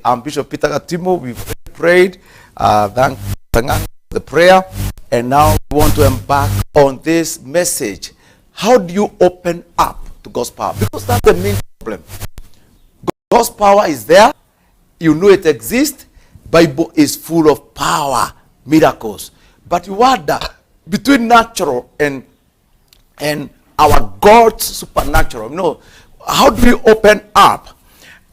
I'm Bishop Peter Gatimu. We've prayed. Thank for the prayer. And now we want to embark on this message. How do you open up to God's power? Because that's the main problem. God's power is there. You know it exists. Bible is full of power, miracles. But you wonder, between natural and our God's supernatural, how do we open up?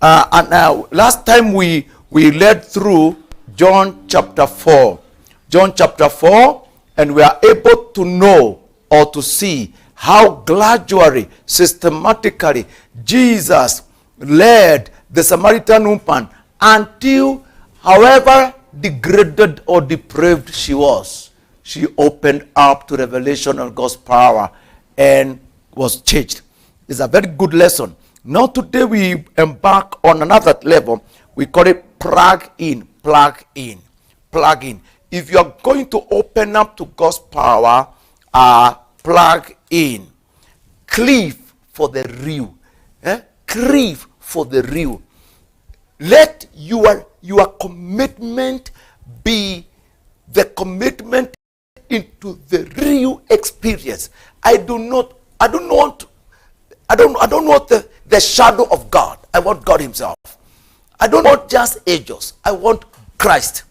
Last time we led through John chapter 4. John chapter 4, and we are able to know or to see how gradually, systematically, Jesus led the Samaritan woman until, however degraded or depraved she was, she opened up to revelation of God's power and was changed. It's a very good lesson. Now today we embark on another level. We call it plug in. If you are going to open up to God's power, plug in. Cleave for the real. Cleave for the real. Let your commitment be the commitment into the real experience. I don't want the shadow of God. I want God himself. I don't want just angels. I want Christ.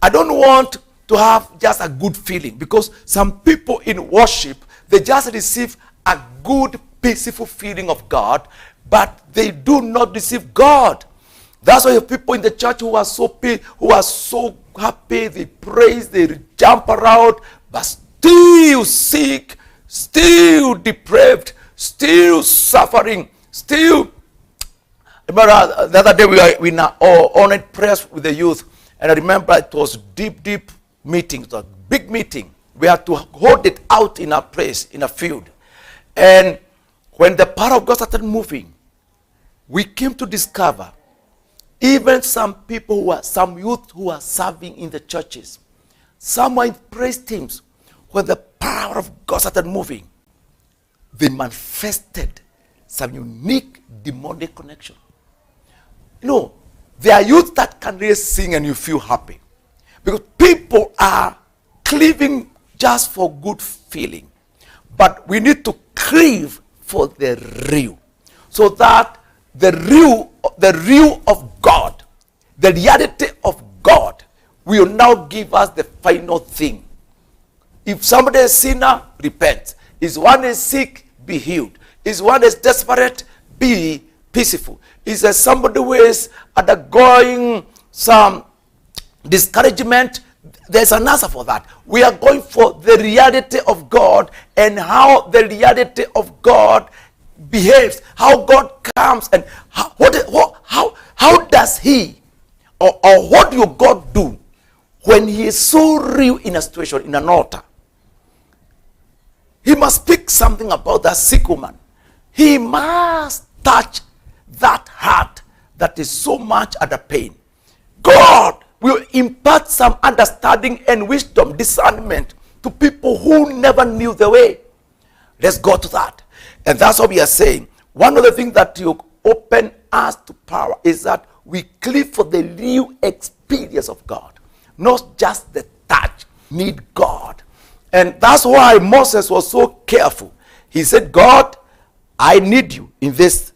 I don't want to have just a good feeling, because some people in worship, they just receive a good, peaceful feeling of God, but they do not receive God. That's why people in the church who are so happy, they praise, they jump around, but still sick, still depraved, still suffering, still. Remember the other day we honored prayers with the youth, and I remember it was deep meeting, it was a big meeting. We had to hold it out in a place, in a field. And when the power of God started moving, we came to discover even some youth who are serving in the churches, some were in praise teams. When the power of God started moving, they manifested some unique demonic connection. There are youth that can really sing and you feel happy. Because people are cleaving just for good feeling. But we need to cleave for the real. So that the real of God, the reality of God, will now give us the final thing. If somebody is a sinner, repent. If one is sick, be healed. If one is desperate, be peaceful. If somebody who is undergoing some discouragement, there's an answer for that. We are going for the reality of God and how the reality of God behaves, how God comes, and how does he or what will God do when he is so real in a situation, in an altar. He must speak something about that sick woman. He must touch that heart that is so much under pain. God will impart some understanding and wisdom, discernment to people who never knew the way. Let's go to that. And that's what we are saying. One of the things that you open us to power is that we cleave for the real experience of God, not just the touch. Need God. And that's why Moses was so careful. He said, God, I need you in this